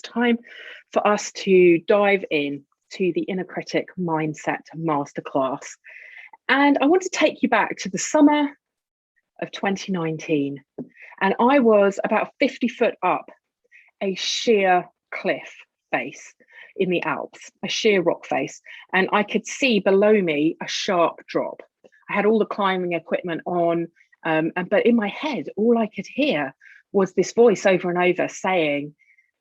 time for us to dive in to the Inner Critic Mindset Masterclass. And I want to take you back to the summer of 2019. And I was about 50 foot up a sheer cliff face in the Alps, a sheer rock face. And I could see below me a sharp drop. I had all the climbing equipment on, but in my head, all I could hear was this voice over and over saying,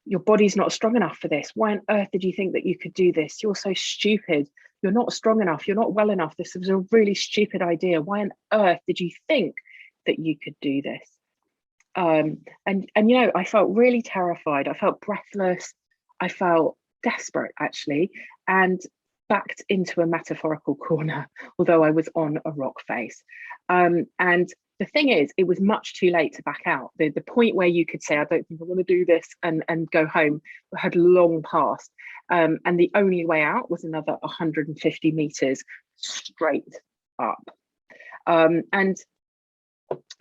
your body's not strong enough for this. Why on earth did you think that you could do this? You're so stupid. You're not strong enough. You're not well enough. This was a really stupid idea. Why on earth did you think that you could do this? And you know, I felt really terrified. I felt breathless. I felt desperate, actually, and backed into a metaphorical corner, although I was on a rock face. And the thing is, it was much too late to back out. The point where you could say, I don't think I want to do this and go home had long passed. And the only way out was another 150 meters straight up. And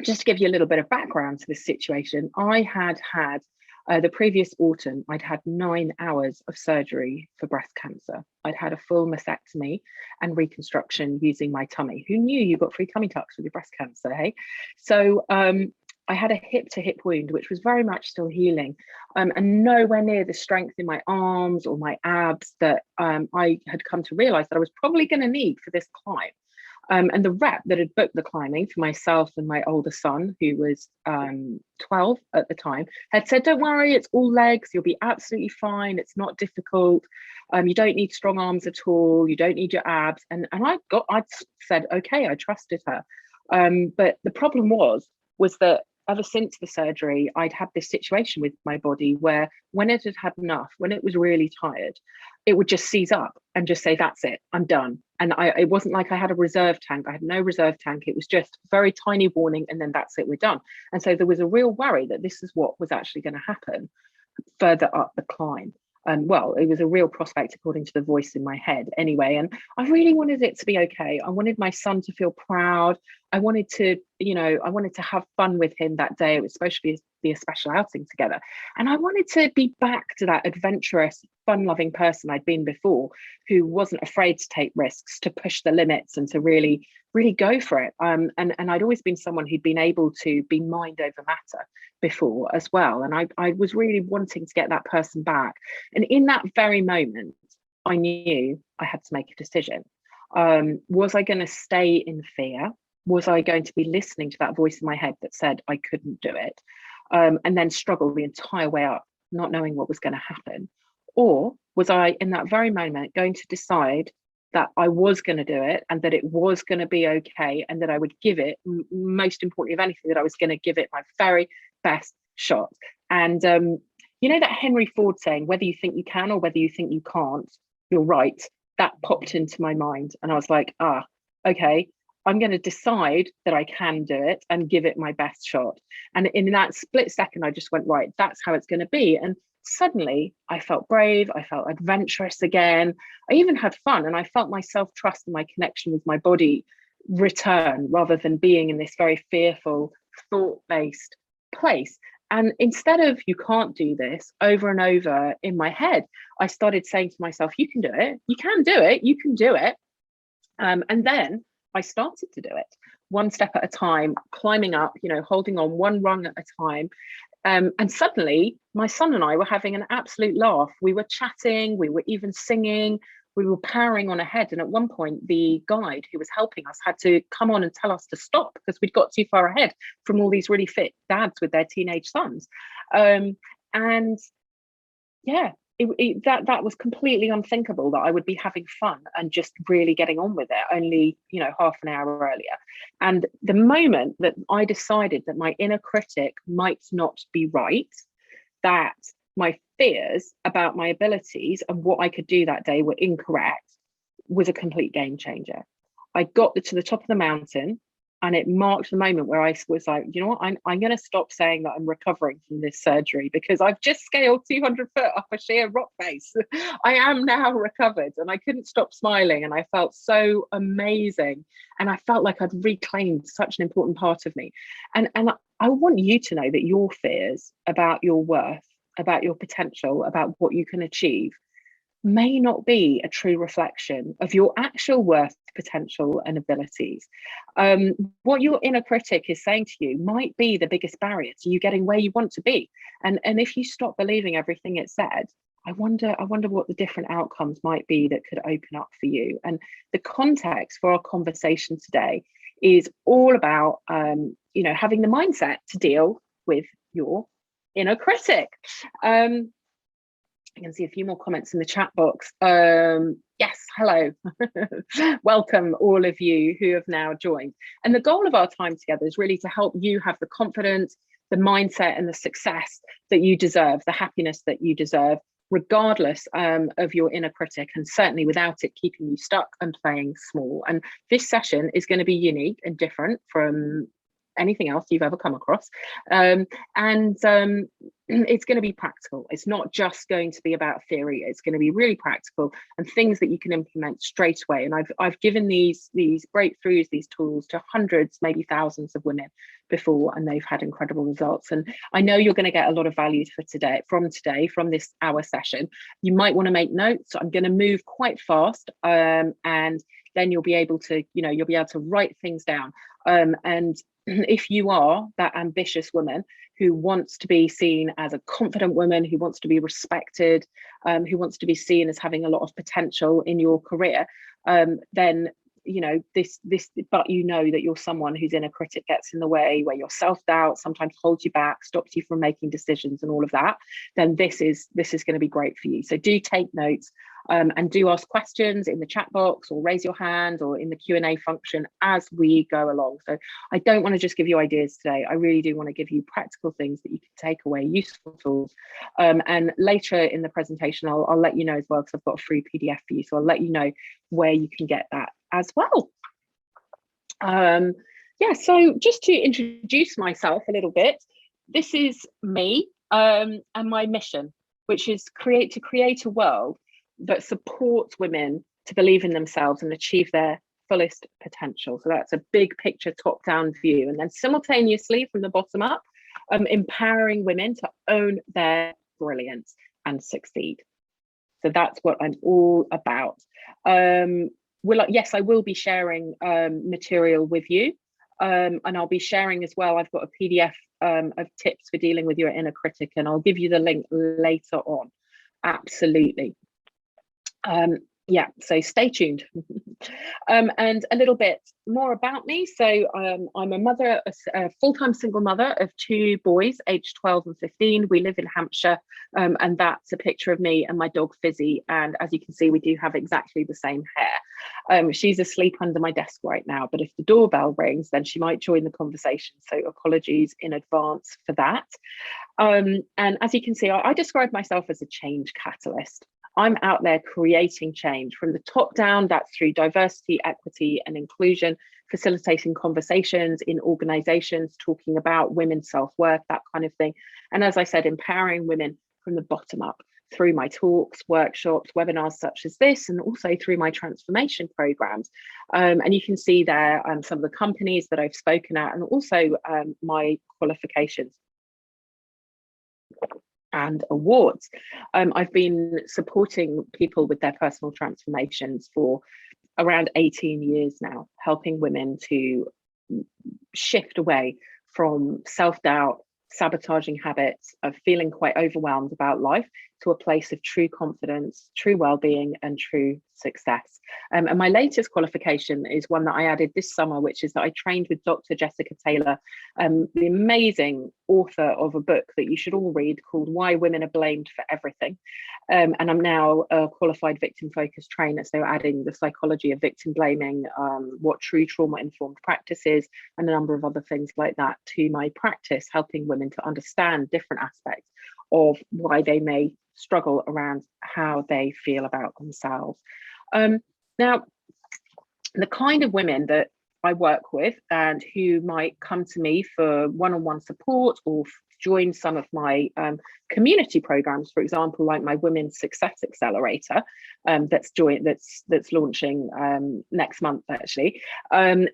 just to give you a little bit of background to this situation, I had the previous autumn, I'd had 9 hours of surgery for breast cancer. I'd had a full mastectomy and reconstruction using my tummy. Who knew you got free tummy tucks with your breast cancer, hey? So I had a hip-to-hip wound, which was very much still healing, and nowhere near the strength in my arms or my abs that I had come to realize that I was probably going to need for this climb. And the rep that had booked the climbing for myself and my older son, who was 12 at the time, had said, don't worry, it's all legs, you'll be absolutely fine, it's not difficult, you don't need strong arms at all, you don't need your abs. And I said, okay, I trusted her. But the problem was that ever since the surgery, I'd had this situation with my body where when it had had enough, when it was really tired, it would just seize up and just say, that's it, I'm done. And it wasn't like I had a reserve tank. I had no reserve tank. It was just very tiny warning, and then that's it, we're done. And so there was a real worry that this is what was actually going to happen further up the climb. Well, it was a real prospect according to the voice in my head anyway. And I really wanted it to be okay. I wanted my son to feel proud. I wanted to, you know, I wanted to have fun with him that day. It was supposed to be a special outing together. And I wanted to be back to that adventurous, fun-loving person I'd been before, who wasn't afraid to take risks, to push the limits and to really go for it. And I'd always been someone who'd been able to be mind over matter before as well. And I was really wanting to get that person back. And in that very moment, I knew I had to make a decision. Was I going to stay in fear? Was I going to be listening to that voice in my head that said I couldn't do it, and then struggle the entire way up, not knowing what was going to happen? Or was I, in that very moment, going to decide that I was going to do it and that it was going to be okay, and that I would give it, most importantly of anything, that I was going to give it my very best shot? And you know that Henry Ford saying, whether you think you can or whether you think you can't, you're right. That popped into my mind, and I was like, okay, I'm going to decide that I can do it and give it my best shot. And in that split second, I just went, right, that's how it's going to be. And suddenly I felt brave, I felt adventurous again. I even had fun, and I felt my self-trust and my connection with my body return, rather than being in this very fearful, thought-based place. And instead of you can't do this over and over in my head, I started saying to myself, you can do it, you can do it, you can do it. And then I started to do it one step at a time, climbing up, you know, holding on one rung at a time. And suddenly my son and I were having an absolute laugh. We were chatting, we were even singing, we were powering on ahead. And at one point, the guide who was helping us had to come on and tell us to stop because we'd got too far ahead from all these really fit dads with their teenage sons. And yeah, that was completely unthinkable that I would be having fun and just really getting on with it only, you know, half an hour earlier. And the moment that I decided that my inner critic might not be right, that my fears about my abilities and what I could do that day were incorrect, was a complete game changer. I got to the top of the mountain, and it marked the moment where I was like, you know what, I'm going to stop saying that I'm recovering from this surgery, because I've just scaled 200 foot up a sheer rock face. I am now recovered. And I couldn't stop smiling, and I felt so amazing. And I felt like I'd reclaimed such an important part of me. And I want you to know that your fears about your worth about your potential, about what you can achieve, may not be a true reflection of your actual worth, potential, and abilities. What your inner critic is saying to you might be the biggest barrier to you getting where you want to be. And if you stop believing everything it said, I wonder what the different outcomes might be that could open up for you. And the context for our conversation today is all about, having the mindset to deal with your inner critic. I can see a few more comments in the chat box. Yes, hello. Welcome all of you who have now joined. And the goal of our time together is really to help you have the confidence, the mindset, and the success that you deserve, the happiness that you deserve, regardless of your inner critic, and certainly without it keeping you stuck and playing small. And this session is going to be unique and different from anything else you've ever come across, and it's going to be practical. It's not just going to be about theory. It's going to be really practical and things that you can implement straight away. And I've given these breakthroughs, these tools to hundreds, maybe thousands of women before, and they've had incredible results. And I know you're going to get a lot of value from this hour session. You might want to make notes. I'm going to move quite fast, and then you'll be able to write things down. And if you are that ambitious woman who wants to be seen as a confident woman, who wants to be respected, who wants to be seen as having a lot of potential in your career, then but that you're someone whose inner critic gets in the way, where your self-doubt sometimes holds you back, stops you from making decisions and all of that, then this is going to be great for you. So do take notes, and do ask questions in the chat box, or raise your hand, or in the Q&A function as we go along. So I don't want to just give you ideas today. I really do want to give you practical things that you can take away, useful tools. And later in the presentation, I'll let you know as well, because I've got a free PDF for you. So I'll let you know where you can get that as well. So just to introduce myself a little bit, this is me, and my mission, which is to create a world that supports women to believe in themselves and achieve their fullest potential. So that's a big picture, top-down view. And then simultaneously, from the bottom up, empowering women to own their brilliance and succeed. So that's what I'm all about. Yes, I will be sharing material with you, and I'll be sharing as well. I've got a PDF of tips for dealing with your inner critic, and I'll give you the link later on. Absolutely. So stay tuned. And a little bit more about me. So I'm a mother, a full-time single mother of 2 boys, aged 12 and 15. We live in Hampshire, and that's a picture of me and my dog Fizzy. And as you can see, we do have exactly the same hair. She's asleep under my desk right now, but if the doorbell rings, then she might join the conversation. So apologies in advance for that. And as you can see, I describe myself as a change catalyst. I'm out there creating change from the top down. That's through diversity, equity, and inclusion, facilitating conversations in organizations, talking about women's self-worth, that kind of thing. And as I said, empowering women from the bottom up through my talks, workshops, webinars such as this, and also through my transformation programs. And you can see there some of the companies that I've spoken at, and also my qualifications and awards. I've been supporting people with their personal transformations for around 18 years now, helping women to shift away from self-doubt, sabotaging habits, of feeling quite overwhelmed about life, to a place of true confidence, true well-being, and true success. And my latest qualification is one that I added this summer, which is that I trained with Dr. Jessica Taylor, the amazing author of a book that you should all read called Why Women Are Blamed for Everything. And I'm now a qualified victim-focused trainer, so adding the psychology of victim blaming, what true trauma-informed practice is, and a number of other things like that to my practice, helping women to understand different aspects of why they may struggle around how they feel about themselves. Now, the kind of women that I work with and who might come to me for one-on-one support or join some of my community programs, for example, like my Women's Success Accelerator that's launching next month actually,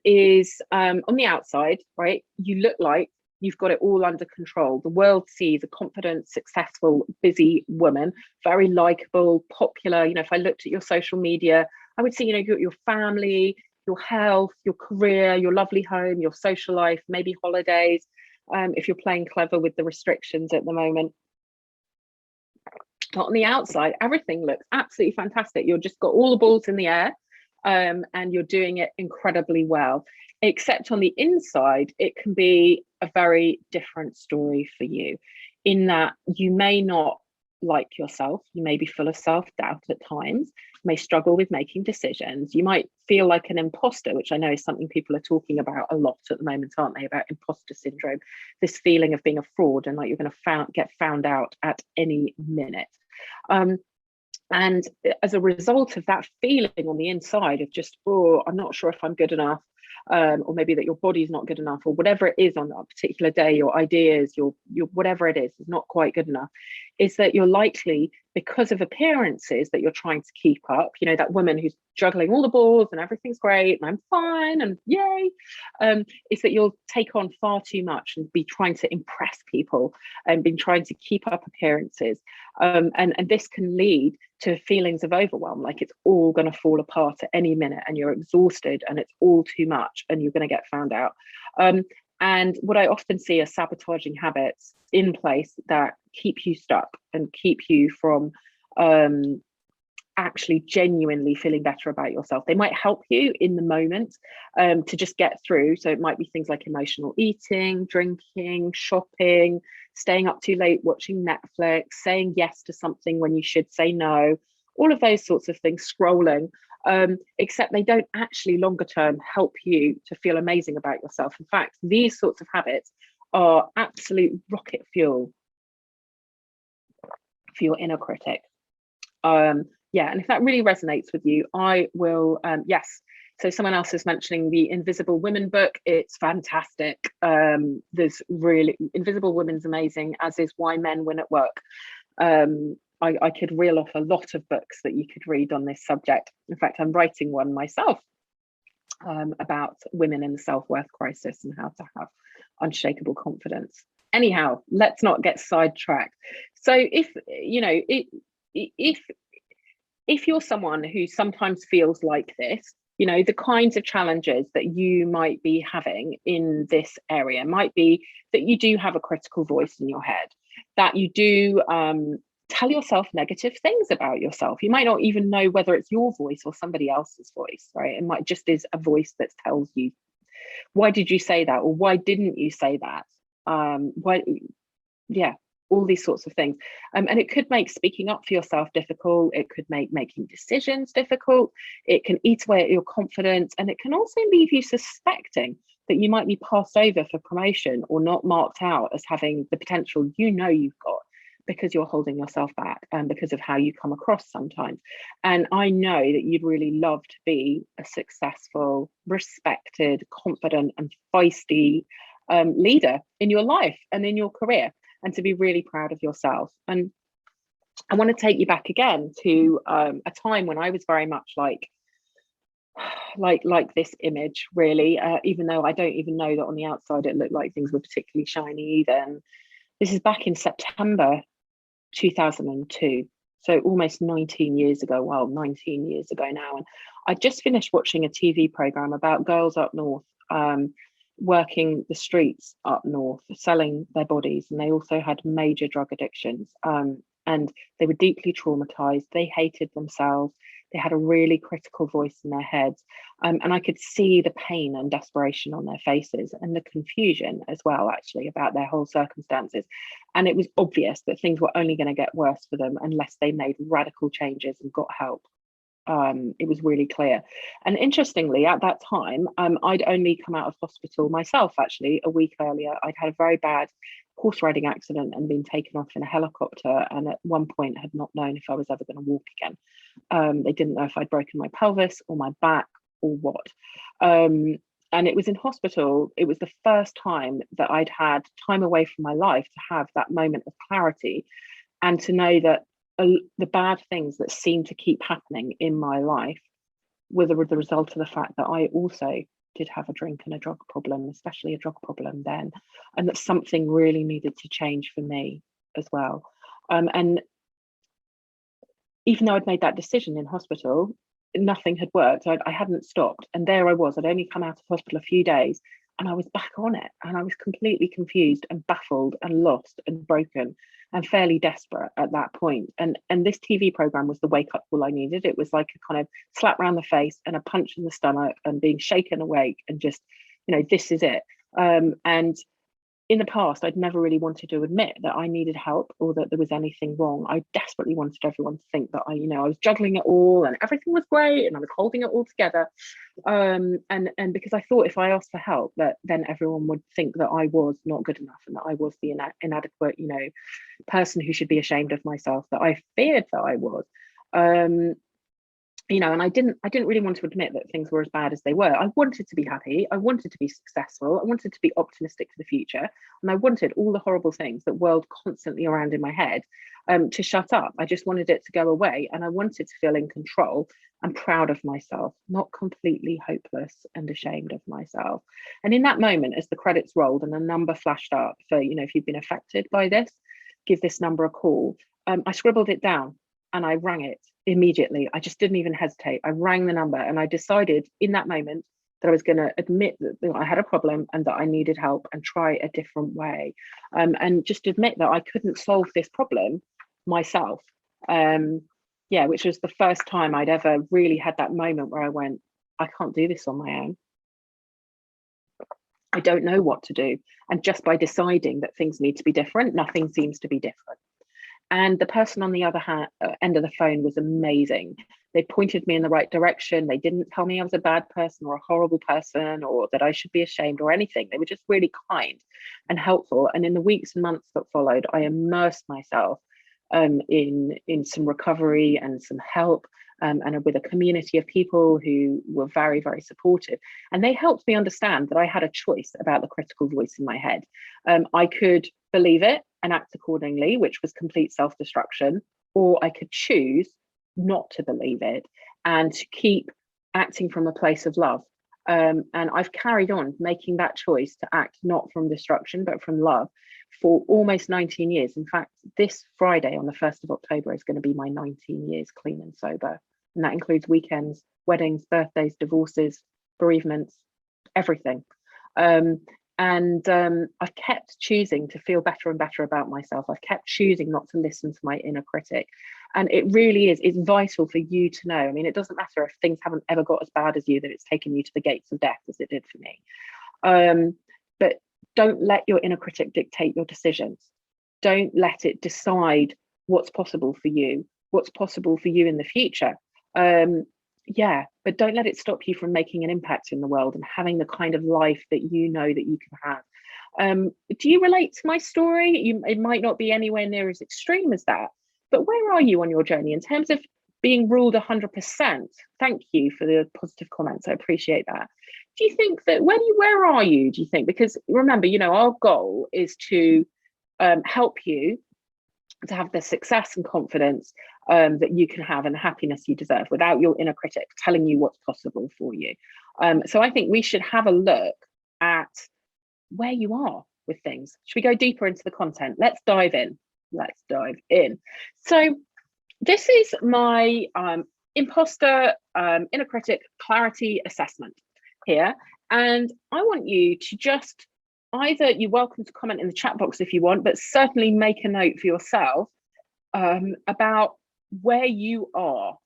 is on the outside, right? You look like you've got it all under control. The world sees a confident, successful, busy woman, very likable, popular. You know, if I looked at your social media, I would see, you know, your family, your health, your career, your lovely home, your social life, maybe holidays, if you're playing clever with the restrictions at the moment. But on the outside, everything looks absolutely fantastic. You've just got all the balls in the air, and you're doing it incredibly well. Except on the inside, it can be a very different story for you, in that you may not like yourself, you may be full of self-doubt at times, you may struggle with making decisions, you might feel like an imposter, which I know is something people are talking about a lot at the moment, aren't they, about imposter syndrome, this feeling of being a fraud and like you're going to get found out at any minute. And as a result of that feeling on the inside of just, oh, I'm not sure if I'm good enough, or maybe that your body's not good enough, or whatever it is on that particular day, your ideas, your whatever it is not quite good enough, is that you're likely, because of appearances that you're trying to keep up, you know, that woman who's juggling all the balls and everything's great and I'm fine and yay, is that you'll take on far too much and be trying to impress people and be trying to keep up appearances, and this can lead to feelings of overwhelm, like it's all going to fall apart at any minute and you're exhausted and it's all too much and you're going to get found out. And what I often see are sabotaging habits in place that keep you stuck and keep you from actually genuinely feeling better about yourself. They might help you in the moment to just get through. So it might be things like emotional eating, drinking, shopping, staying up too late watching Netflix, saying yes to something when you should say no, all of those sorts of things, scrolling, except they don't actually longer term help you to feel amazing about yourself. In fact, these sorts of habits are absolute rocket fuel for your inner critic. Yeah, and if that really resonates with you, I will, yes. So someone else is mentioning the Invisible Women book. It's fantastic. There's really, Invisible Women's amazing, as is Why Men Win at Work. I could reel off a lot of books that you could read on this subject. In fact, I'm writing one myself about women in the self-worth crisis and how to have unshakable confidence. Anyhow, let's not get sidetracked. So if, you know, if you're someone who sometimes feels like this, you know, the kinds of challenges that you might be having in this area might be that you do have a critical voice in your head, that you do tell yourself negative things about yourself. You might not even know whether it's your voice or somebody else's voice, right? It might just is a voice that tells you, why did you say that? Or why didn't you say that? Why, yeah, all these sorts of things. And it could make speaking up for yourself difficult. It could make making decisions difficult. It can eat away at your confidence. And it can also leave you suspecting that you might be passed over for promotion or not marked out as having the potential you know you've got, because you're holding yourself back and because of how you come across sometimes. And I know that you'd really love to be a successful, respected, confident and feisty leader in your life and in your career, and to be really proud of yourself. And I want to take you back again to a time when I was very much like this image, really, even though I don't even know that on the outside it looked like things were particularly shiny either. And this is back in September 2002, so almost 19 years ago. Well, 19 years ago now. And I just finished watching a TV program about girls up north, working the streets up north, selling their bodies, and they also had major drug addictions, and they were deeply traumatized. They hated themselves. They had a really critical voice in their heads, and I could see the pain and desperation on their faces and the confusion as well, actually, about their whole circumstances. And it was obvious that things were only going to get worse for them unless they made radical changes and got help. It was really clear. And interestingly, at that time, I'd only come out of hospital myself, actually, a week earlier. I'd had a very bad horse riding accident and been taken off in a helicopter, and at one point had not known if I was ever going to walk again. They didn't know if I'd broken my pelvis or my back or what. And it was in hospital. It was the first time that I'd had time away from my life to have that moment of clarity and to know that the bad things that seemed to keep happening in my life were the result of the fact that I also did have a drink and a drug problem, especially a drug problem then, and that something really needed to change for me as well. And even though I'd made that decision in hospital, nothing had worked. I hadn't stopped. And there I was. I'd only come out of hospital a few days and I was back on it. And I was completely confused and baffled and lost and broken and fairly desperate at that point. And this TV program was the wake up call I needed. It was like a kind of slap round the face and a punch in the stomach and being shaken awake and just, you know, this is it. And in the past, I'd never really wanted to admit that I needed help or that there was anything wrong. I desperately wanted everyone to think that I was juggling it all and everything was great and I was holding it all together. And because I thought if I asked for help, that then everyone would think that I was not good enough and that I was the inadequate, person who should be ashamed of myself, that I feared that I was. And I didn't really want to admit that things were as bad as they were. I wanted to be happy. I wanted to be successful. I wanted to be optimistic for the future. And I wanted all the horrible things that whirled constantly around in my head to shut up. I just wanted it to go away. And I wanted to feel in control and proud of myself, not completely hopeless and ashamed of myself. And in that moment, as the credits rolled and a number flashed up for, if you've been affected by this, give this number a call. I scribbled it down and I rang it immediately. I just didn't even hesitate. I rang the number and I decided in that moment that I was going to admit that I had a problem and that I needed help and try a different way, and just admit that I couldn't solve this problem myself. Which was the first time I'd ever really had that moment where I went, I can't do this on my own. I don't know what to do. And just by deciding that things need to be different, nothing seems to be different. And the person on the other end of the phone was amazing. They pointed me in the right direction. They didn't tell me I was a bad person or a horrible person or that I should be ashamed or anything. They were just really kind and helpful. And in the weeks and months that followed, I immersed myself in some recovery and some help, and with a community of people who were very, very supportive. And they helped me understand that I had a choice about the critical voice in my head. I could believe it and act accordingly, which was complete self-destruction, or I could choose not to believe it and to keep acting from a place of love. And I've carried on making that choice to act not from destruction, but from love for almost 19 years. In fact, this Friday on the 1st of October is going to be my 19 years clean and sober. And that includes weekends, weddings, birthdays, divorces, bereavements, everything. I've kept choosing to feel better and better about myself. I've kept choosing not to listen to my inner critic. And it really is, it's vital for you to know. I mean, it doesn't matter if things haven't ever got as bad as you, that it's taken you to the gates of death as it did for me. But don't let your inner critic dictate your decisions. Don't let it decide what's possible for you in the future. But don't let it stop you from making an impact in the world and having the kind of life that you know that you can have. Do you relate to my story? It might not be anywhere near as extreme as that, but where are you on your journey in terms of being ruled 100%? Thank you for the positive comments. I appreciate that. Do you think that where are you, do you think? Because remember, our goal is to help you to have the success and confidence that you can have and the happiness you deserve without your inner critic telling you what's possible for you. So I think we should have a look at where you are with things. Should we go deeper into the content? Let's dive in. So this is my imposter inner critic clarity assessment here. And I want you to just you're welcome to comment in the chat box if you want, but certainly make a note for yourself about where you are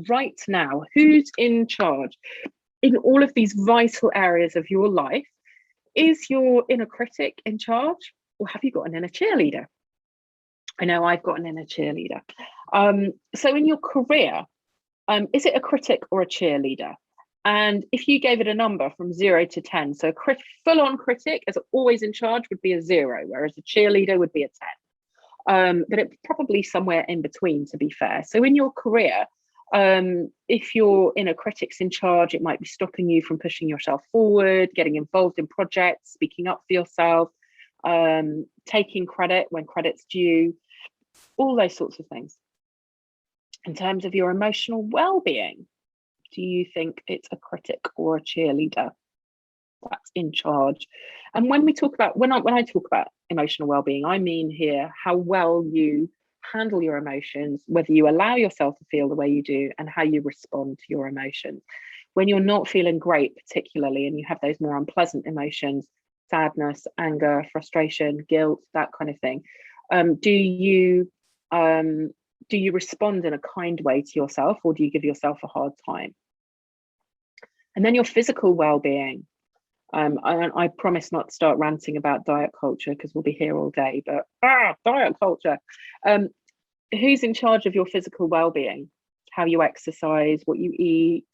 right now. Who's in charge in all of these vital areas of your life? Is your inner critic in charge, or have you got an inner cheerleader? I know I've got an inner cheerleader. So in your career, is it a critic or a cheerleader? And if you gave it a number from 0 to 10, so a full-on critic as always in charge would be a 0, whereas a cheerleader would be a 10. But it's probably somewhere in between, to be fair. So in your career, if your inner critic's in charge, it might be stopping you from pushing yourself forward, getting involved in projects, speaking up for yourself, taking credit when credit's due, all those sorts of things. In terms of your emotional well-being, do you think it's a critic or a cheerleader? That's in charge. And when we talk about, when I talk about emotional well-being, I mean here how well you handle your emotions, whether you allow yourself to feel the way you do, and how you respond to your emotions. When you're not feeling great, particularly, and you have those more unpleasant emotions, sadness, anger, frustration, guilt, that kind of thing, do you respond in a kind way to yourself, or do you give yourself a hard time? And then your physical well-being. I promise not to start ranting about diet culture, because we'll be here all day, but diet culture. Who's in charge of your physical well-being? How you exercise, what you eat,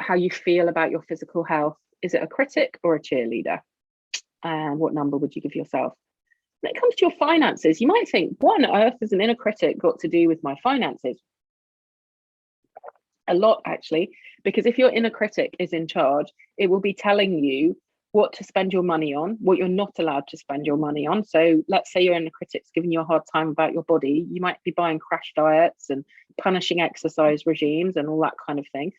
how you feel about your physical health. Is it a critic or a cheerleader? And what number would you give yourself? When it comes to your finances, you might think, what on earth has an inner critic got to do with my finances? A lot, actually, because if your inner critic is in charge, it will be telling you what to spend your money on, what you're not allowed to spend your money on. So let's say your inner critic's giving you a hard time about your body. You might be buying crash diets and punishing exercise regimes and all that kind of thing.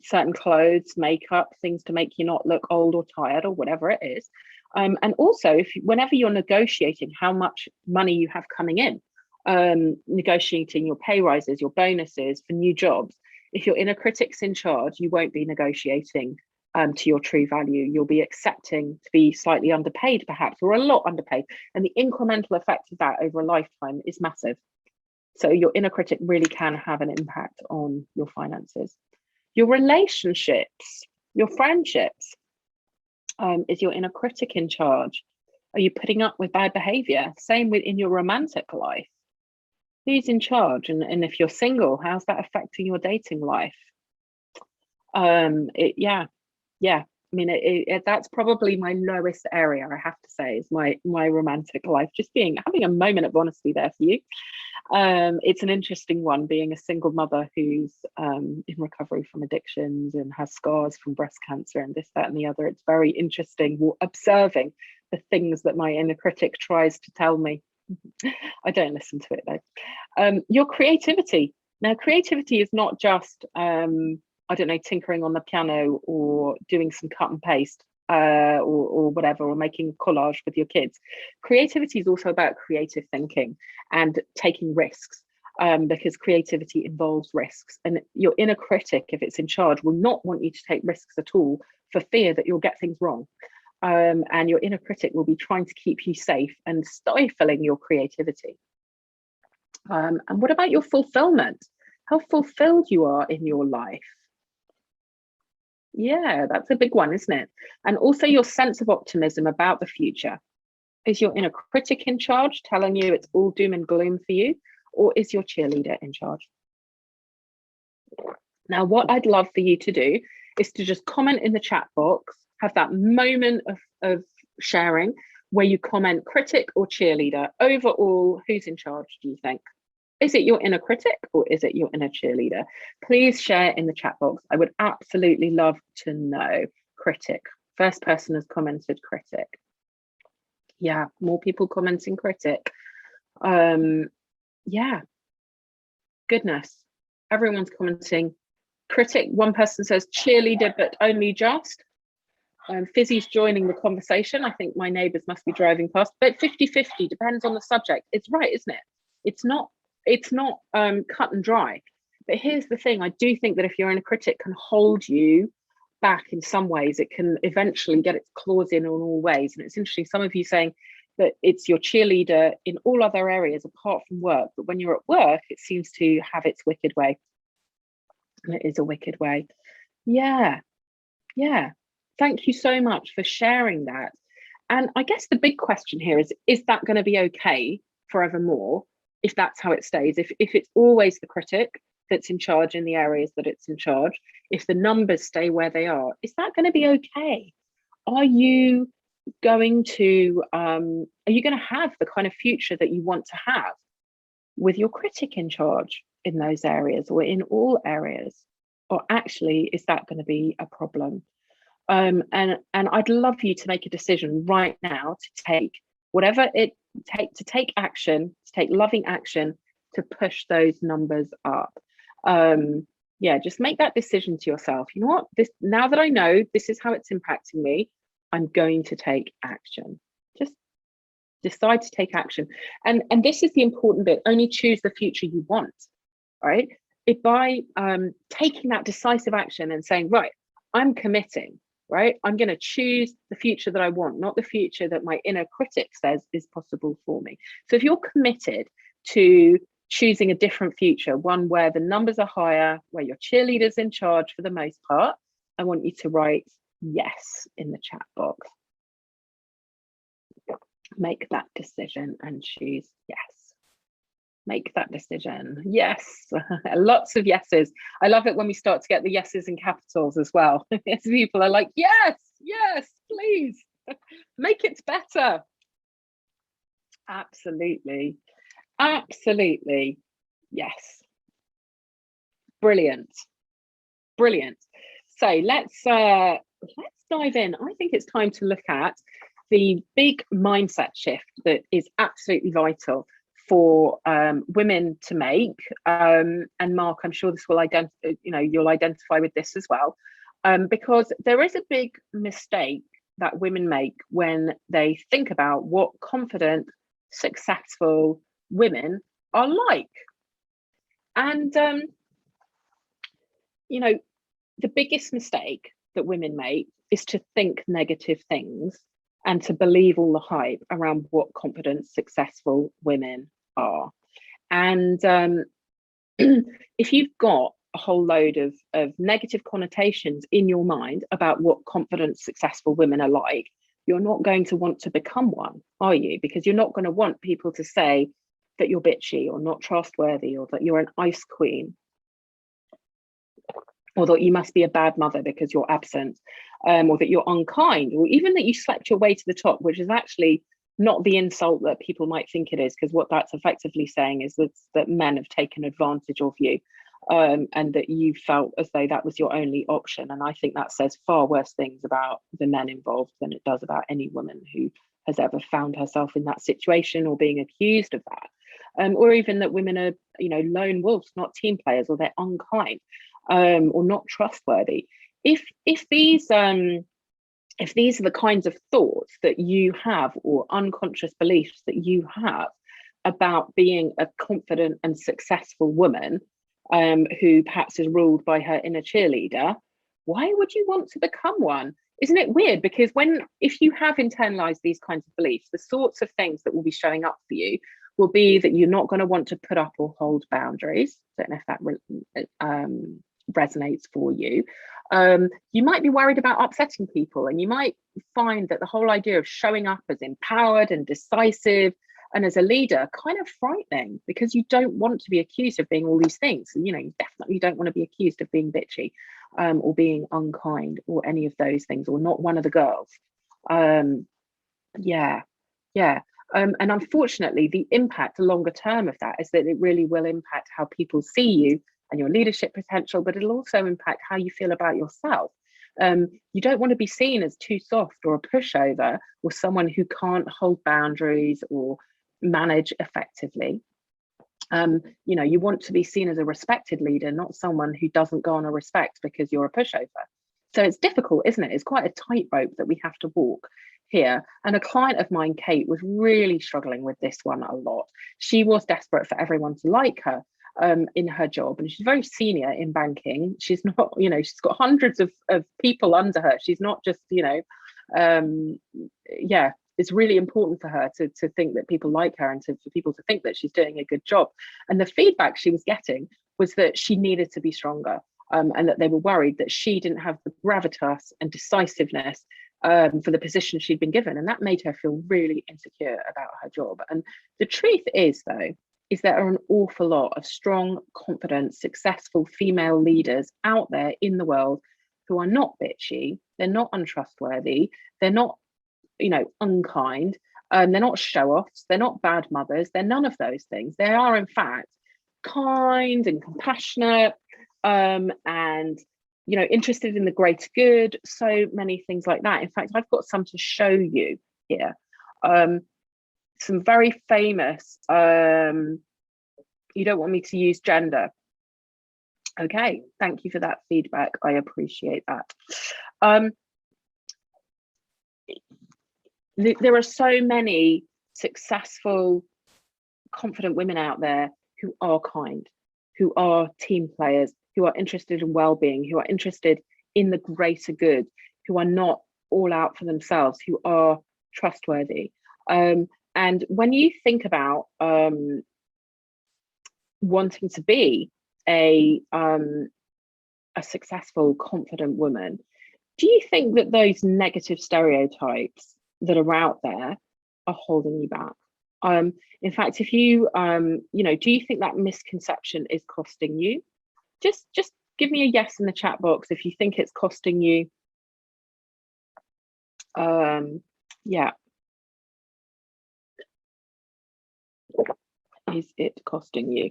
Certain clothes, makeup, things to make you not look old or tired or whatever it is. And also, whenever you're negotiating how much money you have coming in, negotiating your pay rises, your bonuses for new jobs, if your inner critic's in charge, you won't be negotiating to your true value. You'll be accepting to be slightly underpaid, perhaps, or a lot underpaid. And the incremental effect of that over a lifetime is massive. So your inner critic really can have an impact on your finances. Your relationships, your friendships. Is your inner critic in charge? Are you putting up with bad behavior? Same in your romantic life. Who's in charge? And if you're single, how's that affecting your dating life? Yeah. I mean, that's probably my lowest area, I have to say, is my romantic life. Just having a moment of honesty there for you. It's an interesting one, being a single mother who's in recovery from addictions and has scars from breast cancer and this, that, and the other. It's very interesting observing the things that my inner critic tries to tell me. I don't listen to it though. Your creativity. Now, creativity is not just I don't know, tinkering on the piano or doing some cut and paste or whatever, or making a collage with your kids. Creativity is also about creative thinking and taking risks, because creativity involves risks. And your inner critic, if it's in charge, will not want you to take risks at all for fear that you'll get things wrong. And your inner critic will be trying to keep you safe and stifling your creativity. And what about your fulfillment? How fulfilled you are in your life? Yeah, that's a big one, isn't it? And also your sense of optimism about the future. Is your inner critic in charge, telling you it's all doom and gloom for you? Or is your cheerleader in charge? Now, what I'd love for you to do is to just comment in the chat box, have that moment of sharing where you comment critic or cheerleader. Overall, who's in charge, do you think? Is it your inner critic or is it your inner cheerleader? Please share in the chat box. I would absolutely love to know. Critic. First person has commented critic. Yeah, more people commenting critic. Yeah, goodness. Everyone's commenting critic. One person says cheerleader, but only just. Fizzy's joining the conversation. I think my neighbours must be driving past, but 50-50 depends on the subject. It's right, isn't it? It's not cut and dry. But here's the thing, I do think that if your inner critic can hold you back in some ways, it can eventually get its claws in all ways. And it's interesting, some of you saying that it's your cheerleader in all other areas apart from work, but when you're at work, it seems to have its wicked way. And it is a wicked way. Yeah. Thank you so much for sharing that. And I guess the big question here is that going to be okay forevermore? If that's how it stays, if it's always the critic that's in charge in the areas that it's in charge, if the numbers stay where they are, is that going to be okay? Are you going to have the kind of future that you want to have with your critic in charge in those areas or in all areas? Or actually, is that going to be a problem? And I'd love you to make a decision right now to take whatever it takes, to take action, to take loving action to push those numbers up. Yeah, just make that decision to yourself. You know what? Now that I know this is how it's impacting me, I'm going to take action. Just decide to take action. And this is the important bit. Only choose the future you want, right? If by taking that decisive action and saying, right, I'm committing, right? I'm going to choose the future that I want, not the future that my inner critic says is possible for me. So if you're committed to choosing a different future, one where the numbers are higher, where your cheerleader's in charge for the most part, I want you to write yes in the chat box. Make that decision and choose yes. Make that decision. Yes. Lots of yeses. I love it when we start to get the yeses in capitals as well. People are like, yes, yes, please. Make it better. Absolutely. Absolutely. Yes. Brilliant. Brilliant. So let's dive in. I think it's time to look at the big mindset shift that is absolutely vital for women to make. And Mark, I'm sure this will you'll identify with this as well, because there is a big mistake that women make when they think about what confident, successful women are like. And the biggest mistake that women make is to think negative things and to believe all the hype around what confident, successful women are. And if you've got a whole load of negative connotations in your mind about what confident, successful women are like, you're not going to want to become one, are you? Because you're not going to want people to say that you're bitchy or not trustworthy, or that you're an ice queen, or that you must be a bad mother because you're absent, or that you're unkind, or even that you slept your way to the top, which is actually not the insult that people might think it is, because what that's effectively saying is that men have taken advantage of you, and that you felt as though that was your only option. And I think that says far worse things about the men involved than it does about any woman who has ever found herself in that situation or being accused of that. Or even that women are, lone wolves, not team players, or they're unkind, or not trustworthy. If these are the kinds of thoughts that you have, or unconscious beliefs that you have about being a confident and successful woman, who perhaps is ruled by her inner cheerleader, why would you want to become one? Isn't it weird? Because if you have internalized these kinds of beliefs, the sorts of things that will be showing up for you will be that you're not going to want to put up or hold boundaries. Don't know if that resonates for you. You might be worried about upsetting people, and you might find that the whole idea of showing up as empowered and decisive and as a leader kind of frightening, because you don't want to be accused of being all these things. And you definitely don't want to be accused of being bitchy, or being unkind, or any of those things, or not one of the girls. And unfortunately, the impact longer term of that is that it really will impact how people see you and your leadership potential, but it'll also impact how you feel about yourself. You don't want to be seen as too soft or a pushover, or someone who can't hold boundaries or manage effectively. You want to be seen as a respected leader, not someone who doesn't garner respect because you're a pushover. So it's difficult, isn't it? It's quite a tightrope that we have to walk here. And a client of mine, Kate, was really struggling with this one a lot. She was desperate for everyone to like her in her job, and she's very senior in banking. She's not, she's got hundreds of people under her. She's not just, it's really important for her to think that people like her, and for people to think that she's doing a good job. And the feedback she was getting was that she needed to be stronger, and that they were worried that she didn't have the gravitas and decisiveness for the position she'd been given. And that made her feel really insecure about her job. And the truth is, though, is there are an awful lot of strong, confident, successful female leaders out there in the world who are not bitchy, they're not untrustworthy, they're not, unkind, they're not show-offs, they're not bad mothers, they're none of those things. They are, in fact, kind and compassionate, and interested in the greater good, so many things like that. In fact, I've got some to show you here. Some very famous, you don't want me to use gender, Okay, thank you for that feedback. I appreciate that. There are so many successful, confident women out there who are kind, who are team players, who are interested in well-being, who are interested in the greater good, who are not all out for themselves, who are trustworthy. And when you think about wanting to be a successful, confident woman, do you think that those negative stereotypes that are out there are holding you back? In fact, if you, do you think that misconception is costing you? Just give me a yes in the chat box if you think it's costing you. Yeah. Is it costing you?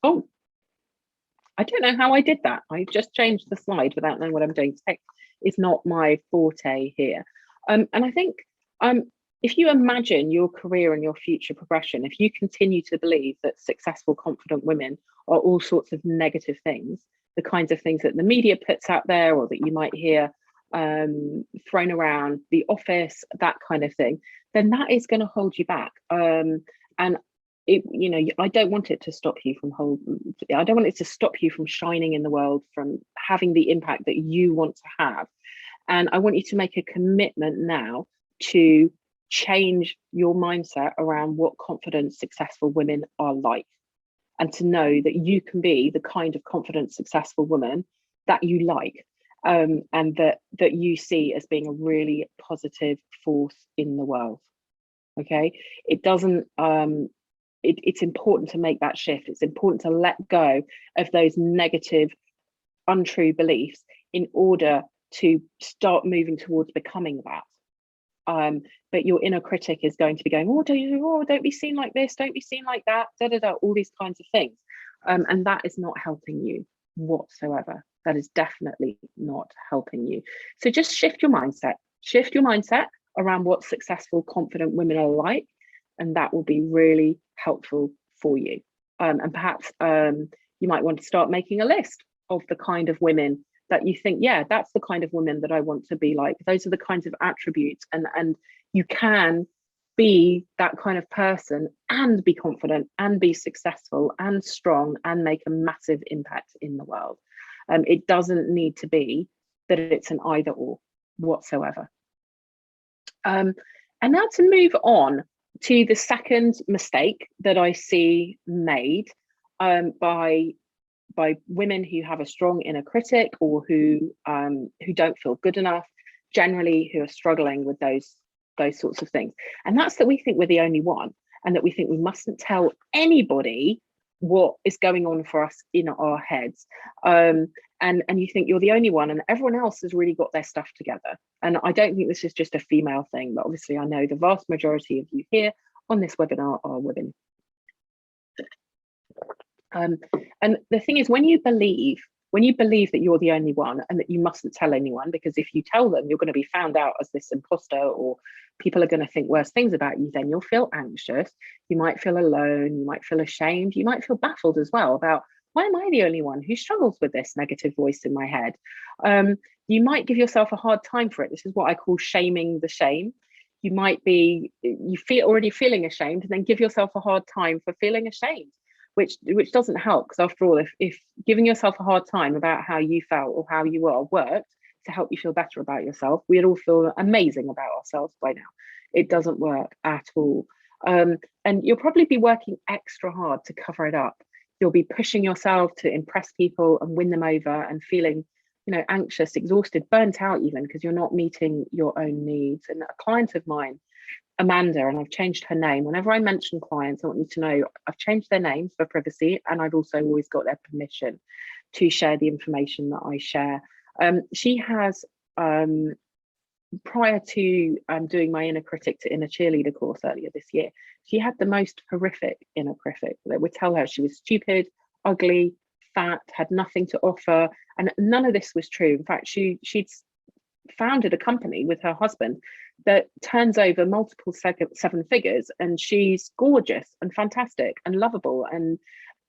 Oh, I don't know how I did that. I just changed the slide without knowing what I'm doing. Tech is not my forte here. And I think if you imagine your career and your future progression, if you continue to believe that successful, confident women are all sorts of negative things, the kinds of things that the media puts out there or that you might hear thrown around the office, that kind of thing, then that is going to hold you back. And I don't want it to stop you from I don't want it to stop you from shining in the world, from having the impact that you want to have. And I want you to make a commitment now to change your mindset around what confident, successful women are like, and to know that you can be the kind of confident, successful woman that you like, and that you see as being a really positive force in the world. Okay, it doesn't. It's important to make that shift. It's important to let go of those negative, untrue beliefs in order to start moving towards becoming that. But your inner critic is going to be going, don't be seen like this, don't be seen like that, all these kinds of things. And that is not helping you whatsoever. That is definitely not helping you. So just shift your mindset around what successful, confident women are like, and that will be really helpful for you. And perhaps you might want to start making a list of the kind of women that you think, yeah, that's the kind of woman that I want to be like. Those are the kinds of attributes, and you can be that kind of person and be confident and be successful and strong and make a massive impact in the world. It doesn't need to be that it's an either or whatsoever. And now to move on to the second mistake that I see made by women who have a strong inner critic, or who don't feel good enough, generally who are struggling with those sorts of things. And that's that we think we're the only one, and that we think we mustn't tell anybody what is going on for us in our heads. And you think you're the only one, and everyone else has really got their stuff together. And I don't think this is just a female thing, but obviously I know the vast majority of you here on this webinar are women. And the thing is, when you believe that you're the only one and that you mustn't tell anyone, because if you tell them, you're going to be found out as this imposter, or people are going to think worse things about you, then you'll feel anxious. You might feel alone. You might feel ashamed. You might feel baffled as well about, why am I the only one who struggles with this negative voice in my head? You might give yourself a hard time for it. This is what I call shaming the shame. You might be, already feeling ashamed, and then give yourself a hard time for feeling ashamed, which doesn't help, because after all, if giving yourself a hard time about how you felt or how you are worked to help you feel better about yourself, we'd all feel amazing about ourselves by now. It doesn't work at all. And you'll probably be working extra hard to cover it up. You'll be pushing yourself to impress people and win them over, and feeling, anxious, exhausted, burnt out even, because you're not meeting your own needs. And a client of mine, Amanda, and I've changed her name. Whenever I mention clients, I want you to know I've changed their names for privacy, and I've also always got their permission to share the information that I share. She has, prior to doing my inner critic to inner cheerleader course earlier this year, she had the most horrific inner critic that would tell her she was stupid, ugly, fat, had nothing to offer, and none of this was true. In fact, she'd founded a company with her husband that turns over multiple seven figures, and she's gorgeous and fantastic and lovable and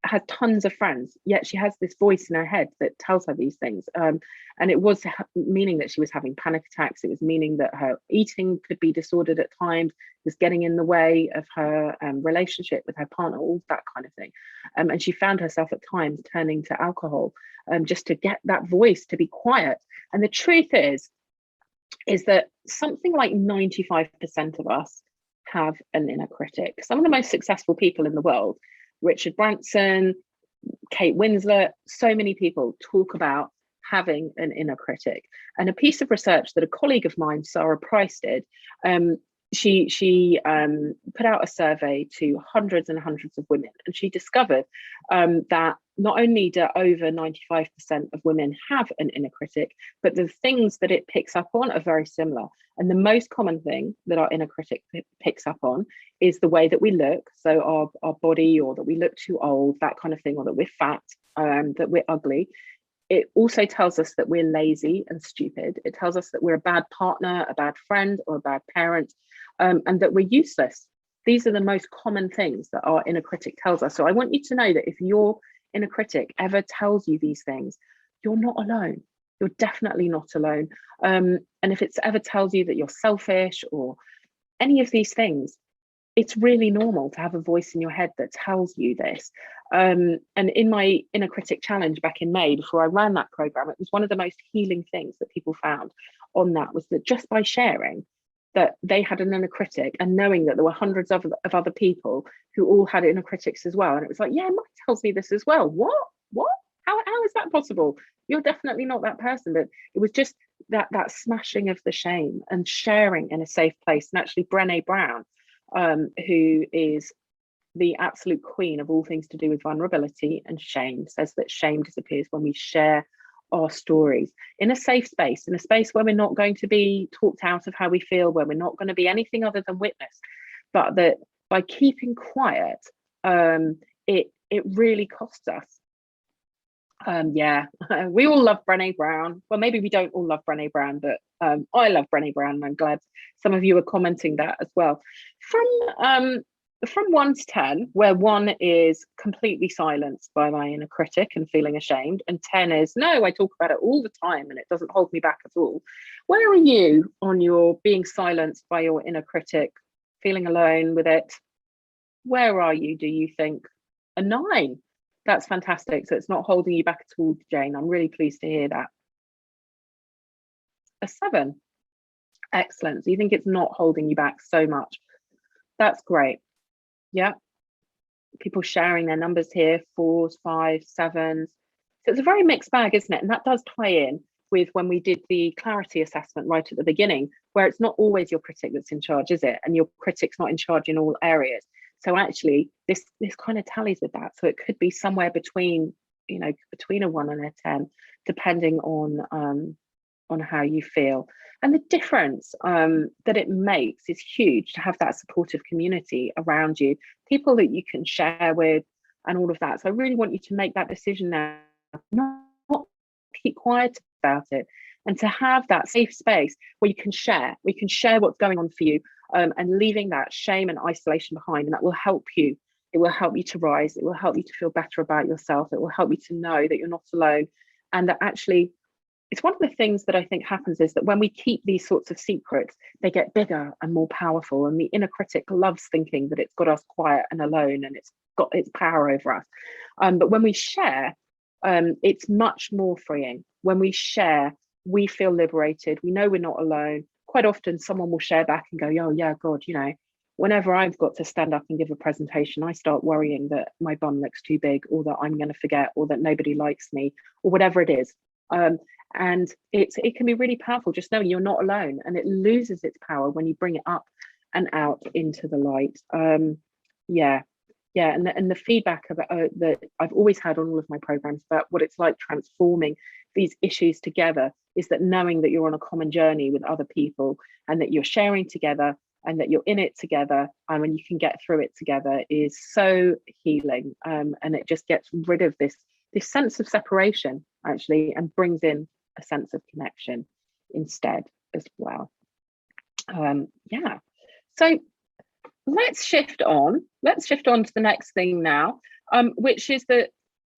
has tons of friends, yet she has this voice in her head that tells her these things. And it was meaning that she was having panic attacks. It was meaning that her eating could be disordered at times, was getting in the way of her relationship with her partner, all that kind of thing. And she found herself at times turning to alcohol just to get that voice to be quiet. And the truth is that something like 95% of us have an inner critic. Some of the most successful people in the world, Richard Branson, Kate Winslet, so many people talk about having an inner critic. And a piece of research that a colleague of mine, Sarah Price, did, she put out a survey to hundreds and hundreds of women, and she discovered that not only do over 95% of women have an inner critic, but the things that it picks up on are very similar. And the most common thing that our inner critic picks up on is the way that we look. So our body, or that we look too old, that kind of thing, or that we're fat, that we're ugly. It also tells us that we're lazy and stupid. It tells us that we're a bad partner, a bad friend, or a bad parent, and that we're useless. These are the most common things that our inner critic tells us. So I want you to know that if your inner critic ever tells you these things, you're not alone. You're definitely not alone. And if it ever tells you that you're selfish or any of these things, it's really normal to have a voice in your head that tells you this. And in my inner critic challenge back in May, before I ran that program, it was one of the most healing things that people found on that, was that just by sharing that they had an inner critic and knowing that there were hundreds of other people who all had inner critics as well. And it was like, yeah, mine tells me this as well. What? How is that possible? You're definitely not that person. But it was just that smashing of the shame and sharing in a safe place. And actually Brené Brown, who is the absolute queen of all things to do with vulnerability and shame, says that shame disappears when we share our stories in a safe space, in a space where we're not going to be talked out of how we feel, where we're not going to be anything other than witness, but that by keeping quiet, it really costs us. Yeah, we all love Brené Brown. Well, maybe we don't all love Brené Brown, but I love Brené Brown, and I'm glad some of you are commenting that as well. From 1 to 10, where 1 is completely silenced by my inner critic and feeling ashamed, and 10 is, no, I talk about it all the time and it doesn't hold me back at all. Where are you on your being silenced by your inner critic, feeling alone with it? Where are you, do you think? A 9. That's fantastic. So it's not holding you back at all, Jane. I'm really pleased to hear that. A 7. Excellent. So you think it's not holding you back so much. That's great. Yeah. People sharing their numbers here, 4s, 5s, 7s. So it's a very mixed bag, isn't it? And that does play in with when we did the clarity assessment right at the beginning, where it's not always your critic that's in charge, is it? And your critic's not in charge in all areas. So actually, this kind of tallies with that. So it could be somewhere between, between a 1 and a 10, depending on how you feel. And the difference that it makes is huge to have that supportive community around you, people that you can share with, and all of that. So I really want you to make that decision now, not keep quiet about it, and to have that safe space where you can share. We can share what's going on for you. And leaving that shame and isolation behind, and that will help you. It will help you to rise. It will help you to feel better about yourself. It will help you to know that you're not alone, and that actually, it's one of the things that I think happens is that when we keep these sorts of secrets, they get bigger and more powerful. And the inner critic loves thinking that it's got us quiet and alone, and it's got its power over us. But when we share, it's much more freeing. When we share, we feel liberated. We know we're not alone. Quite often someone will share back and go, oh yeah, God, whenever I've got to stand up and give a presentation, I start worrying that my bum looks too big, or that I'm going to forget, or that nobody likes me, or whatever it is. And it can be really powerful just knowing you're not alone, and it loses its power when you bring it up and out into the light. Yeah. And the feedback that I've always had on all of my programs about what it's like transforming these issues together is that knowing that you're on a common journey with other people, and that you're sharing together, and that you're in it together, and you can get through it together, is so healing. And it just gets rid of this sense of separation, actually, and brings in a sense of connection instead as well. Yeah. So let's shift on to the next thing now, which is that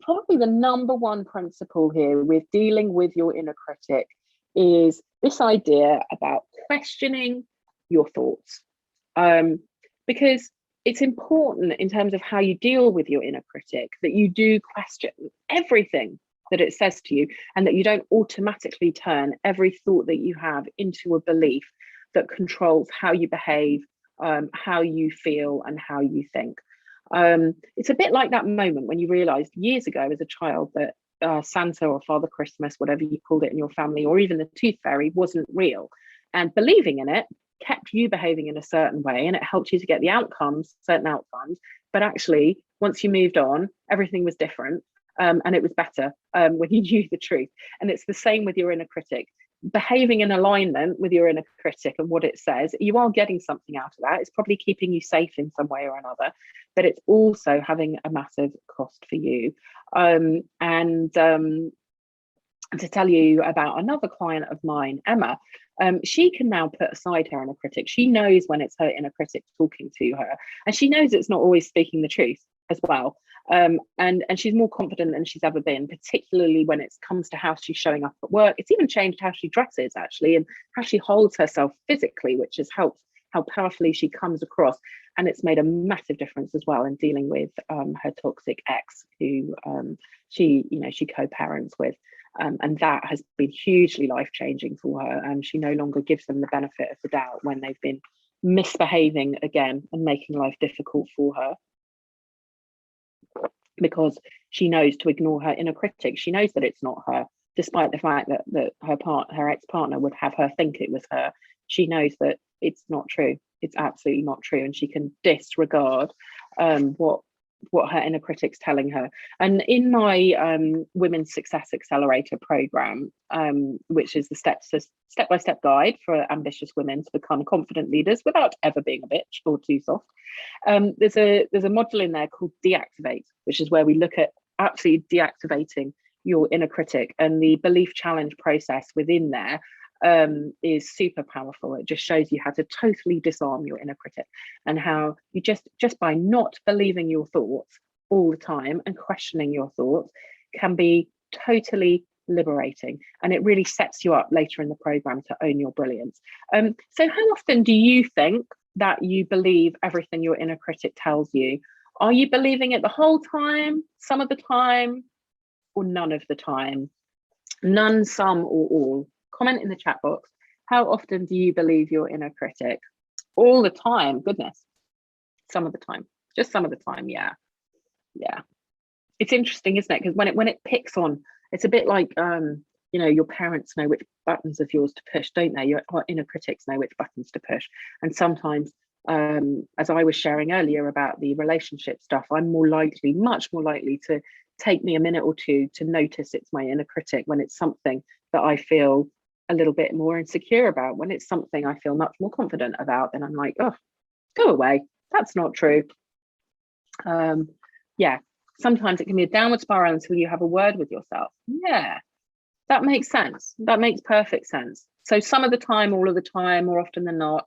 probably the number one principle here with dealing with your inner critic is this idea about questioning your thoughts, because it's important in terms of how you deal with your inner critic that you do question everything that it says to you, and that you don't automatically turn every thought that you have into a belief that controls how you behave, how you feel, and how you think. It's a bit like that moment when you realized years ago as a child that Santa or Father Christmas, whatever you called it in your family, or even the tooth fairy, wasn't real. And believing in it kept you behaving in a certain way, and it helped you to get the certain outcomes. But actually, once you moved on, everything was different. And it was better when you knew the truth. And it's the same with your inner critic. Behaving in alignment with your inner critic and what it says, you are getting something out of that. It's probably keeping you safe in some way or another, but it's also having a massive cost for you. To tell you about another client of mine, Emma, she can now put aside her inner critic. She knows when it's her inner critic talking to her, and she knows it's not always speaking the truth as well. And she's more confident than she's ever been, particularly when it comes to how she's showing up at work. It's even changed how she dresses, actually, and how she holds herself physically, which has helped how powerfully she comes across. And it's made a massive difference as well in dealing with her toxic ex, who she co-parents with. And that has been hugely life-changing for her. And she no longer gives them the benefit of the doubt when they've been misbehaving again and making life difficult for her, because she knows to ignore her inner critic. She knows that it's not her, despite the fact that her ex-partner would have her think it was her. She knows that it's not true. It's absolutely not true, and she can disregard what her inner critic's telling her. And in my Women's Success Accelerator program, which is the step-by-step guide for ambitious women to become confident leaders without ever being a bitch or too soft, there's a module in there called Deactivate, which is where we look at absolutely deactivating your inner critic. And the belief challenge process within there is super powerful. It just shows you how to totally disarm your inner critic, and how you just by not believing your thoughts all the time and questioning your thoughts can be totally liberating. And it really sets you up later in the program to own your brilliance. So how often do you think that you believe everything your inner critic tells you? Are you believing it the whole time, some of the time, or none of the time? None, some, or all? Comment in the chat box. How often do you believe your inner critic? All the time? Goodness. Some of the time. Just some of the time. Yeah. It's interesting, isn't it? Because when it picks on, it's a bit like your parents know which buttons of yours to push, don't they? Your inner critics know which buttons to push. And sometimes, as I was sharing earlier about the relationship stuff, I'm much more likely to take me a minute or two to notice it's my inner critic when it's something that I feel a little bit more insecure about. When it's something I feel much more confident about, then I'm like, oh, go away, that's not true. Sometimes it can be a downward spiral until you have a word with yourself. Yeah, that makes sense. That makes perfect sense. So some of the time, all of the time, more often than not.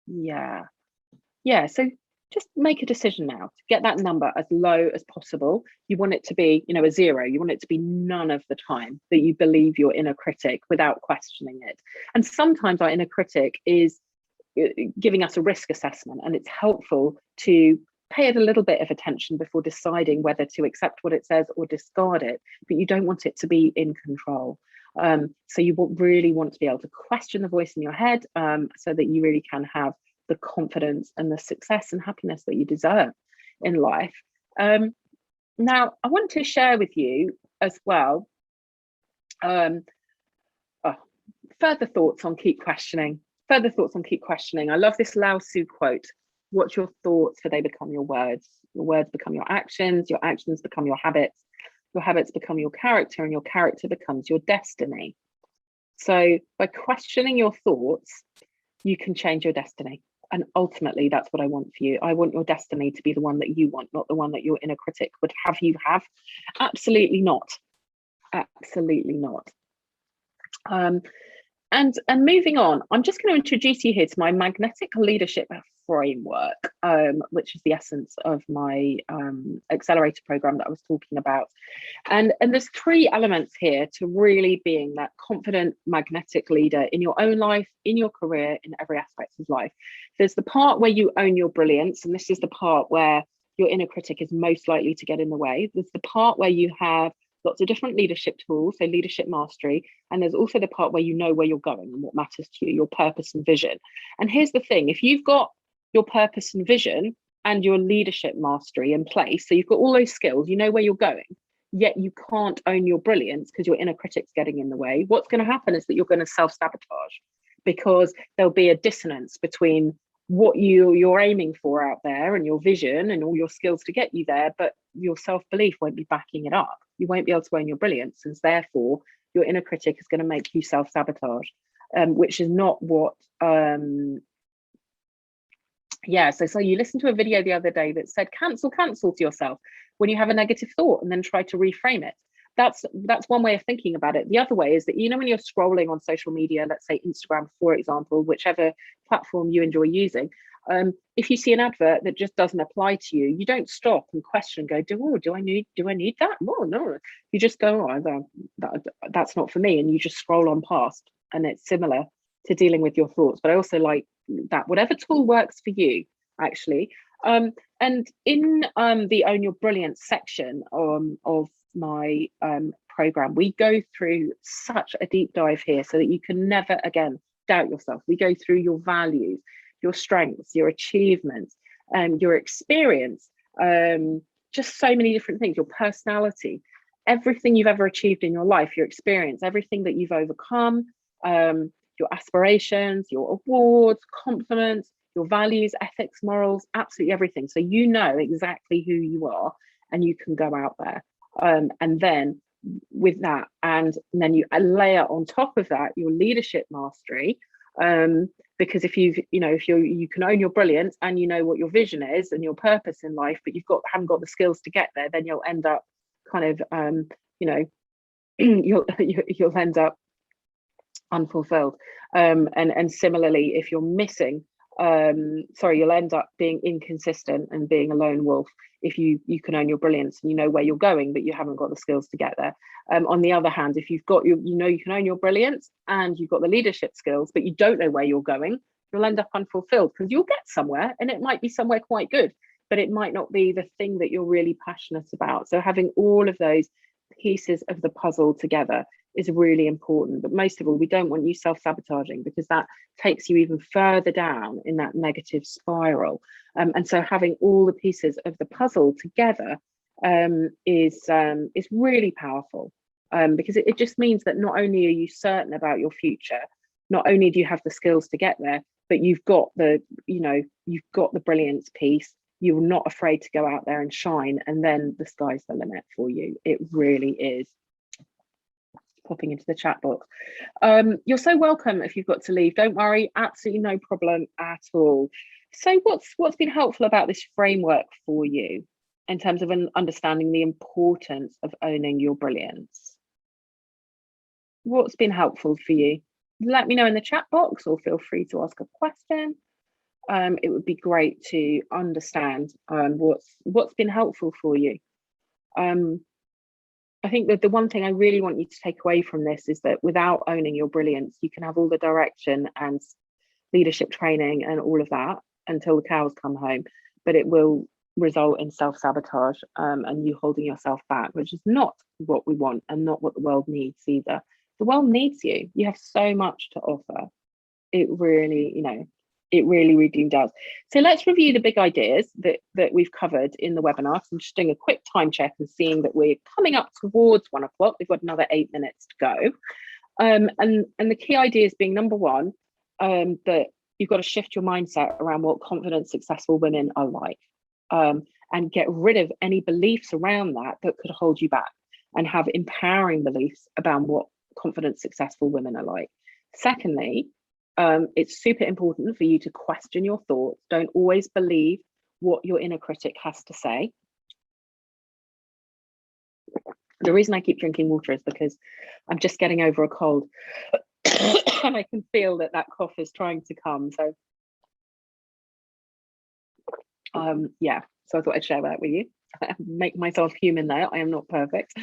Yeah, so just make a decision now to get that number as low as possible. You want it to be, a 0. You want it to be none of the time that you believe your inner critic without questioning it. And sometimes our inner critic is giving us a risk assessment, and it's helpful to pay it a little bit of attention before deciding whether to accept what it says or discard it. But you don't want it to be in control. So you really want to be able to question the voice in your head, so that you really can have the confidence and the success and happiness that you deserve in life. Now, I want to share with you as well further thoughts on keep questioning. I love this Lao Tzu quote: "What's your thoughts, for they become your words. Your words become your actions become your habits become your character, and your character becomes your destiny." So by questioning your thoughts, you can change your destiny. And ultimately, that's what I want for you. I want your destiny to be the one that you want, not the one that your inner critic would have you have. Absolutely not. Absolutely not. And moving on, I'm just going to introduce you here to my magnetic leadership framework, which is the essence of my accelerator program that I was talking about. And there's 3 elements here to really being that confident magnetic leader in your own life, in your career, in every aspect of life. There's the part where you own your brilliance, and this is the part where your inner critic is most likely to get in the way. There's the part where you have lots of different leadership tools, so leadership mastery. And there's also the part where you know where you're going and what matters to you, your purpose and vision. And here's the thing, if you've got your purpose and vision and your leadership mastery in place, so you've got all those skills, you know where you're going, yet you can't own your brilliance because your inner critic's getting in the way, what's going to happen is that you're going to self-sabotage, because there'll be a dissonance between what you're aiming for out there and your vision and all your skills to get you there, but your self-belief won't be backing it up. You won't be able to own your brilliance, and therefore your inner critic is going to make you self-sabotage, which is not what so you listened to a video the other day that said cancel to yourself when you have a negative thought and then try to reframe it. That's one way of thinking about it. The other way is that, you know, when you're scrolling on social media, let's say Instagram, for example, whichever platform you enjoy using, if you see an advert that just doesn't apply to you, you don't stop and question and go, do I need that? Oh, no. You just go, that's not for me, and you just scroll on past. And it's similar to dealing with your thoughts. But I also like that whatever tool works for you, actually. And in the Own Your Brilliance section of my program, we go through such a deep dive here so that you can never again doubt yourself. We go through your values, your strengths, your achievements, your experience, just so many different things, your personality, everything you've ever achieved in your life, your experience, everything that you've overcome, your aspirations, your awards, confidence, your values, ethics, morals, absolutely everything. So you know exactly who you are, and you can go out there. And then with that, and then you layer on top of that your leadership mastery, because if you can own your brilliance and you know what your vision is and your purpose in life, but haven't got the skills to get there, then you'll end up kind of you'll end up unfulfilled. And similarly, if you're missing, you'll end up being inconsistent and being a lone wolf if you can own your brilliance and you know where you're going, but you haven't got the skills to get there. On the other hand, if you've got you can own your brilliance and you've got the leadership skills, but you don't know where you're going, you'll end up unfulfilled, because you'll get somewhere and it might be somewhere quite good, but it might not be the thing that you're really passionate about. So having all of those pieces of the puzzle together is really important. But most of all, we don't want you self-sabotaging, because that takes you even further down in that negative spiral. And so having all the pieces of the puzzle together is really powerful, because it just means that not only are you certain about your future, not only do you have the skills to get there, but you've got the brilliance piece. You're not afraid to go out there and shine, and then the sky's the limit for you. It really is. Popping into the chat box. You're so welcome if you've got to leave. Don't worry, absolutely no problem at all. So what's been helpful about this framework for you in terms of understanding the importance of owning your brilliance? What's been helpful for you? Let me know in the chat box, or feel free to ask a question. It would be great to understand what's been helpful for you. I think that the one thing I really want you to take away from this is that without owning your brilliance, you can have all the direction and leadership training and all of that until the cows come home, but it will result in self-sabotage and you holding yourself back, which is not what we want and not what the world needs either. The world needs you. You have so much to offer. It really, it really does. So let's review the big ideas that we've covered in the webinar. So I'm just doing a quick time check and seeing that we're coming up towards 1 o'clock. We've got another 8 minutes to go. And the key ideas being, number one, that you've got to shift your mindset around what confident, successful women are like, and get rid of any beliefs around that could hold you back, and have empowering beliefs about what confident, successful women are like. Secondly, it's super important for you to question your thoughts. Don't always believe what your inner critic has to say. The reason I keep drinking water is because I'm just getting over a cold. and I can feel that cough is trying to come. So yeah, so I thought I'd share that with you. Make myself human there. I am not perfect.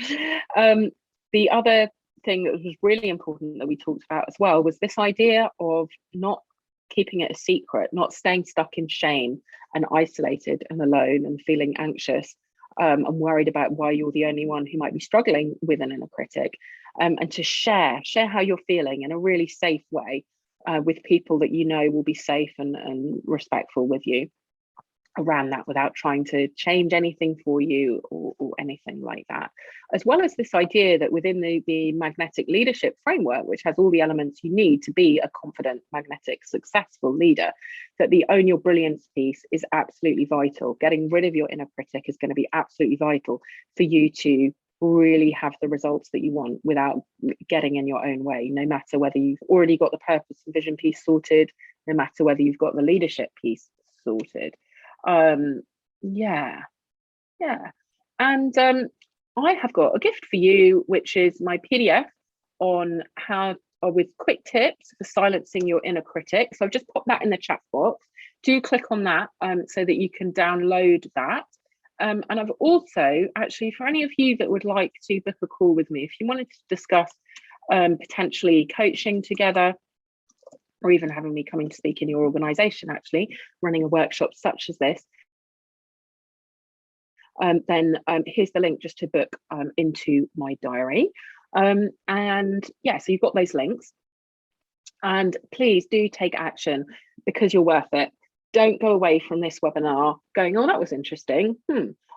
The other thing that was really important that we talked about as well was this idea of not keeping it a secret, not staying stuck in shame and isolated and alone and feeling anxious and worried about why you're the only one who might be struggling with an inner critic, and to share how you're feeling in a really safe way with people that you know will be safe and respectful with you around that, without trying to change anything for you or anything like that. As well as this idea that within the magnetic leadership framework, which has all the elements you need to be a confident, magnetic, successful leader, that the own your brilliance piece is absolutely vital. Getting rid of your inner critic is going to be absolutely vital for you to really have the results that you want without getting in your own way, no matter whether you've already got the purpose and vision piece sorted, no matter whether you've got the leadership piece sorted. Yeah. And I have got a gift for you, which is my PDF on how, with quick tips for silencing your inner critic. So I've just popped that in the chat box. Do click on that so that you can download that. And I've also, actually, for any of you that would like to book a call with me, if you wanted to discuss potentially coaching together, or even having me coming to speak in your organization, actually running a workshop such as this, then here's the link just to book into my diary. And yeah, so you've got those links, and please do take action, because you're worth it. Don't go away from this webinar going, oh, that was interesting.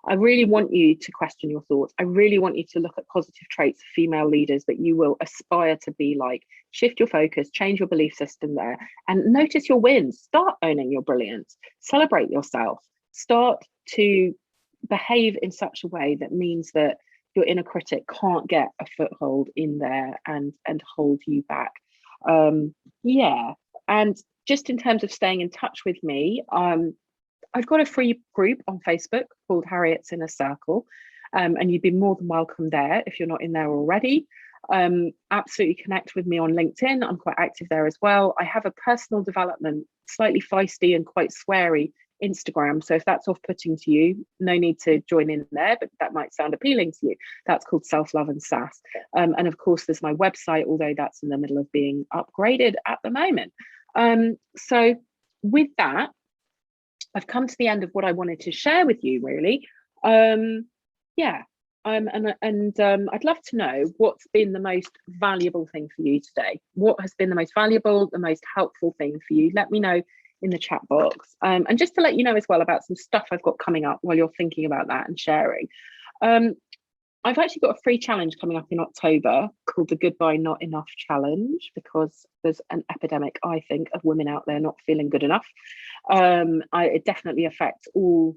I really want you to question your thoughts. I really want you to look at positive traits of female leaders that you will aspire to be like. Shift your focus, change your belief system there, and notice your wins. Start owning your brilliance. Celebrate yourself. Start to behave in such a way that means that your inner critic can't get a foothold in there and hold you back. Yeah, and just in terms of staying in touch with me, I've got a free group on Facebook called Harriet's Inner Circle, and you'd be more than welcome there if you're not in there already. Absolutely connect with me on LinkedIn. I'm quite active there as well. I have a personal development, slightly feisty and quite sweary Instagram. So if that's off-putting to you, no need to join in there, but that might sound appealing to you. That's called Self-Love and Sass. And of course, there's my website, although that's in the middle of being upgraded at the moment. So with that, I've come to the end of what I wanted to share with you, really. Yeah. I'd love to know what's been the most valuable thing for you today. What has been the most valuable, the most helpful thing for you? Let me know in the chat box. And just to let you know as well about some stuff I've got coming up while you're thinking about that and sharing. I've actually got a free challenge coming up in October called the Goodbye Not Enough Challenge, because there's an epidemic, I think, of women out there not feeling good enough. It definitely affects all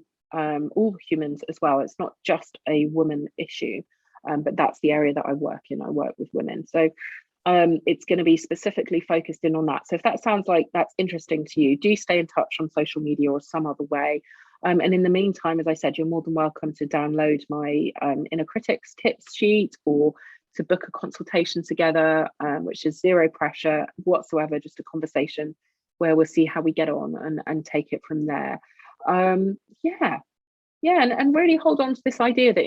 humans as well. It's not just a woman issue, but that's the area that I work in. I work with women. So it's going to be specifically focused in on that. So if that sounds like that's interesting to you, do stay in touch on social media or some other way. And in the meantime, as I said, you're more than welcome to download my inner critics tips sheet, or to book a consultation together, which is zero pressure whatsoever, just a conversation where we'll see how we get on and take it from there. Yeah, and really hold on to this idea that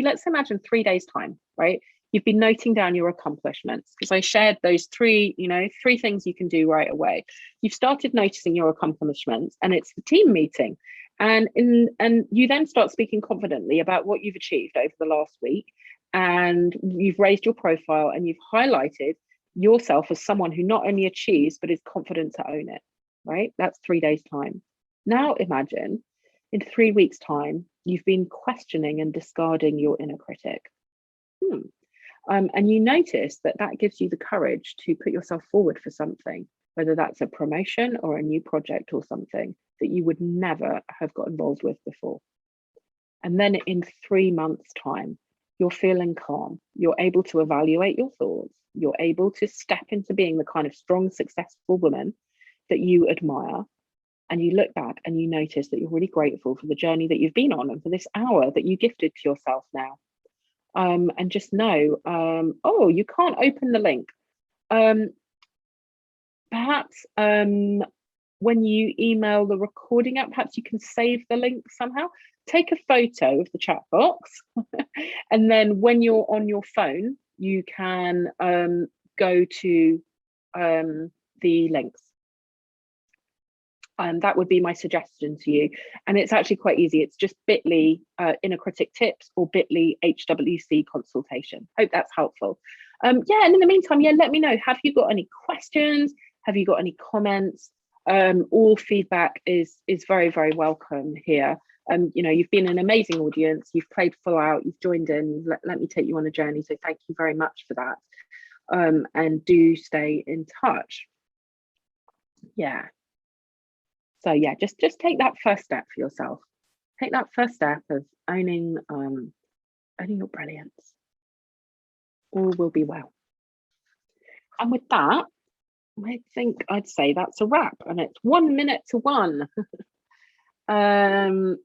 let's imagine 3 days time, right? You've been noting down your accomplishments, because I shared those three things you can do right away. You've started noticing your accomplishments, and it's the team meeting. And you then start speaking confidently about what you've achieved over the last week, and you've raised your profile and you've highlighted yourself as someone who not only achieves but is confident to own it, right? That's 3 days time. Now imagine in 3 weeks time you've been questioning and discarding your inner critic. And you notice that gives you the courage to put yourself forward for something, whether that's a promotion or a new project or something that you would never have got involved with before. And then in 3 months' time, you're feeling calm. You're able to evaluate your thoughts. You're able to step into being the kind of strong, successful woman that you admire. And you look back and you notice that you're really grateful for the journey that you've been on and for this hour that you gifted to yourself now. And just know, oh, you can't open the link. perhaps when you email the recording out, perhaps you can save the link somehow. Take a photo of the chat box, and then when you're on your phone, you can go to the links. That would be my suggestion to you. And it's actually quite easy. It's just bit.ly inner critic tips or bit.ly HWC consultation. Hope that's helpful. Yeah, and in the meantime, yeah, let me know. Have you got any questions? Have you got any comments? All feedback is very, very welcome here. You know, you've been an amazing audience. You've played full out. You've joined in. Let me take you on a journey. So thank you very much for that. And do stay in touch. Yeah. So yeah, just take that first step for yourself. Take that first step of owning your brilliance. All will be well. And with that, I think I'd say that's a wrap. And it's 1 minute to 1. Oh,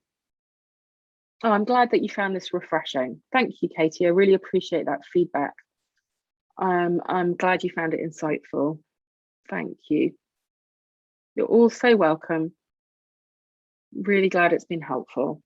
I'm glad that you found this refreshing. Thank you, Katie. I really appreciate that feedback. I'm glad you found it insightful. Thank you. You're all so welcome. Really glad it's been helpful.